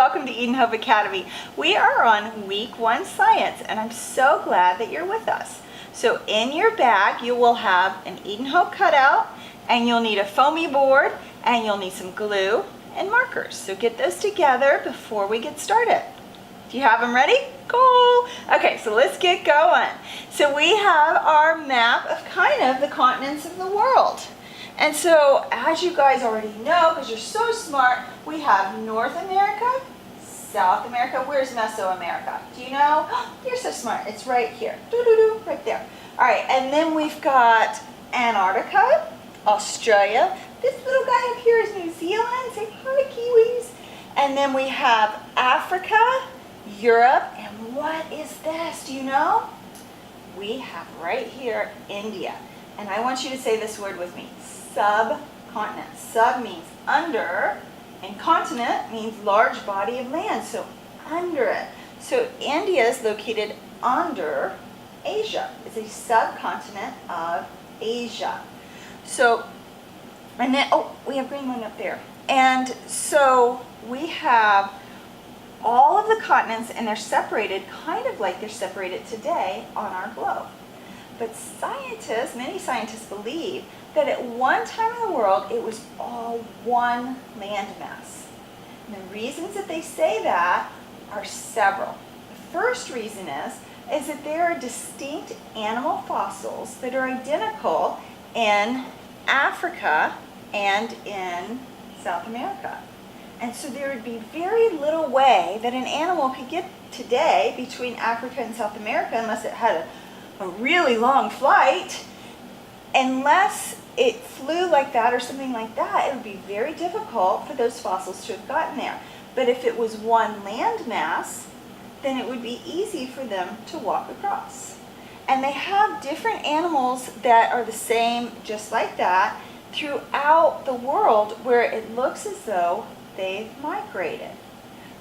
welcome to Eden Hope Academy. We are on week 1 science, and I'm so glad that you're with us. So in your bag, you will have an Eden Hope cutout, and you'll need a foamy board, and you'll need some glue and markers. So get those together before we get started. Do you have them ready? Cool. Okay, so let's get going. So we have our map of kind of the continents of the world. And so, as you guys already know, because you're so smart, we have North America, South America. Where's Mesoamerica? Do you know? You're so smart. It's right here. Doo-doo-doo, right there. All right, and then we've got Antarctica, Australia. This little guy up here is New Zealand. Say hi, Kiwis. And then we have Africa, Europe, and what is this? Do you know? We have right here India. And I want you to say this word with me. Subcontinent. Sub means under, and continent means large body of land, so under it. So India is located under Asia. It's a subcontinent of Asia. So, and then, oh, we have Greenland up there. And so we have all of the continents, and they're separated kind of like they're separated today on our globe. But scientists, many scientists believe that at one time in the world, it was all one landmass. And the reasons that they say that are several. The first reason is that there are distinct animal fossils that are identical in Africa and in South America. And so there would be very little way that an animal could get today between Africa and South America unless it had a really long flight. Unless it flew like that or something like that, it would be very difficult for those fossils to have gotten there. But if it was one landmass, then it would be easy for them to walk across. And they have different animals that are the same, just like that, throughout the world where it looks as though they've migrated.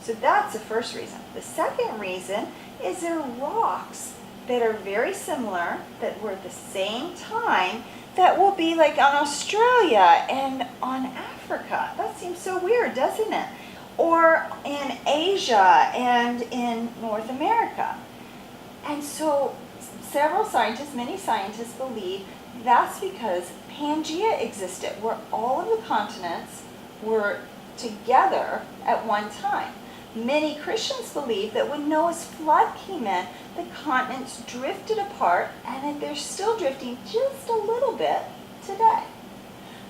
So that's the first reason. The second reason is there are rocks that are very similar, that were at the same time, that will be like on Australia and on Africa. That seems so weird, doesn't it? Or in Asia and in North America. And so several scientists, many scientists believe that's because Pangea existed, where all of the continents were together at one time. Many Christians believe that when Noah's flood came in, the continents drifted apart, and that they're still drifting just a little bit today.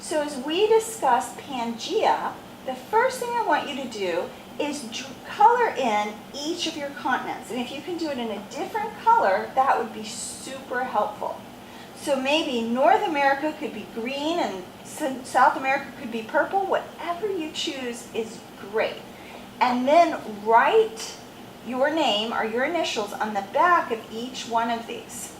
So as we discuss Pangea, the first thing I want you to do is color in each of your continents. And if you can do it in a different color, that would be super helpful. So maybe North America could be green and South America could be purple. Whatever you choose is great. And then write your name or your initials on the back of each one of these.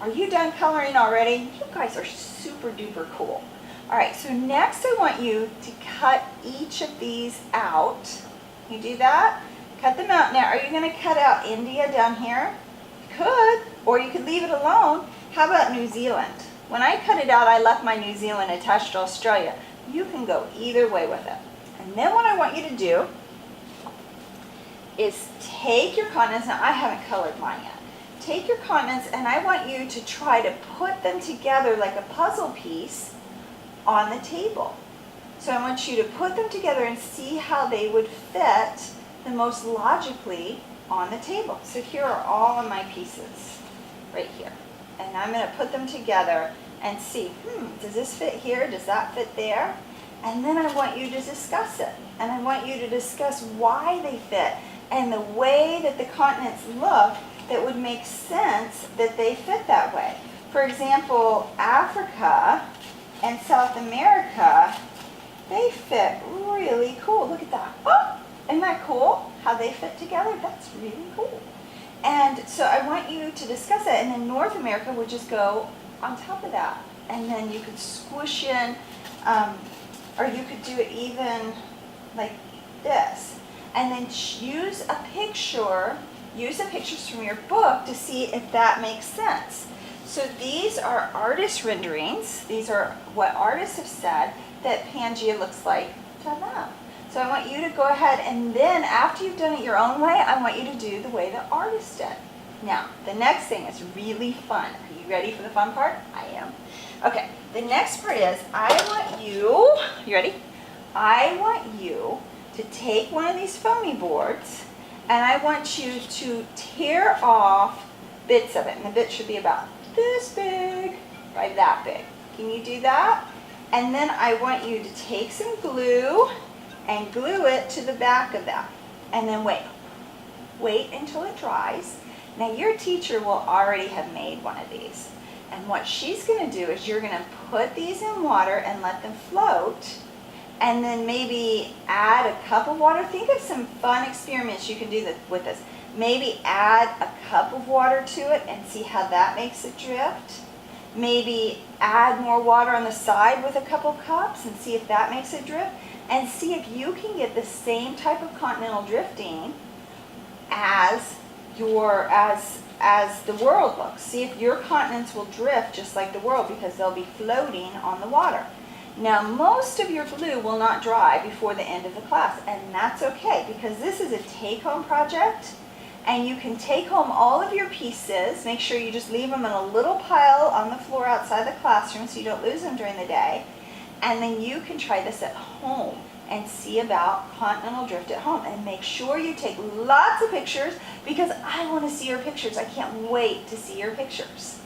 Are you done coloring already? You guys are super duper cool. All right, so next I want you to cut each of these out. You do that? Cut them out. Now, are you going to cut out India down here? You could, or you could leave it alone. How about New Zealand? When I cut it out, I left my New Zealand attached to Australia. You can go either way with it. And then what I want you to do is take your continents. Now, I haven't colored mine yet. Take your continents, and I want you to try to put them together like a puzzle piece on the table. So I want you to put them together and see how they would fit the most logically on the table. So here are all of my pieces right here. And I'm going to put them together and see, does this fit here? Does that fit there? And then I want you to discuss it. And I want you to discuss why they fit and the way that the continents look that would make sense that they fit that way. For example, Africa and South America, they fit really cool. Look at that. Oh, isn't that cool? How they fit together? That's really cool. And so I want you to discuss it. And then North America would just go on top of that. And then you could squish in, or you could do it even like this. And then use pictures from your book to see if that makes sense. So these are artist renderings. These are what artists have said that Pangea looks like to them. So I want you to go ahead, and then after you've done it your own way, I want you to do the way the artist did. Now, the next thing is really fun. Are you ready for the fun part? I am. Okay, the next part is you ready? I want you to take one of these foamy boards, and I want you to tear off bits of it. And the bit should be about this big by that big. Can you do that? And then I want you to take some glue and glue it to the back of that. And then wait. Wait until it dries. Now your teacher will already have made one of these. And what she's going to do is you're going to put these in water and let them float. And then maybe add a cup of water. Think of some fun experiments you can do with this. Maybe add a cup of water to it and see how that makes it drift. Maybe add more water on the side with a couple cups and see if that makes it drift. And see if you can get the same type of continental drifting as the world looks. See if your continents will drift just like the world, because they'll be floating on the water. Now, most of your glue will not dry before the end of the class, and that's okay, because this is a take-home project, and you can take home all of your pieces. Make sure you just leave them in a little pile on the floor outside the classroom so you don't lose them during the day, and then you can try this at home and see about continental drift at home. And make sure you take lots of pictures, because I want to see your pictures. I can't wait to see your pictures.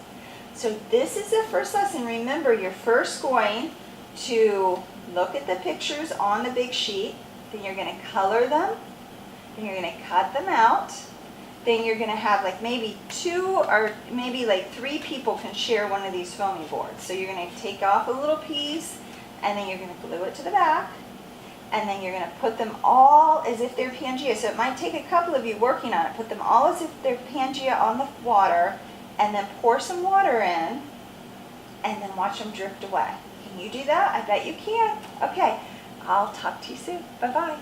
So this is the first lesson. Remember, you're first going to look at the pictures on the big sheet, then you're going to color them, then you're going to cut them out, then you're going to have like maybe 2 or maybe like 3 people can share one of these foamy boards. So you're going to take off a little piece, and then you're going to glue it to the back, and then you're going to put them all as if they're Pangea. So it might take a couple of you working on it. Put them all as if they're Pangea on the water, and then pour some water in, and then watch them drift away. Can you do that? I bet you can. Okay, I'll talk to you soon. Bye-bye.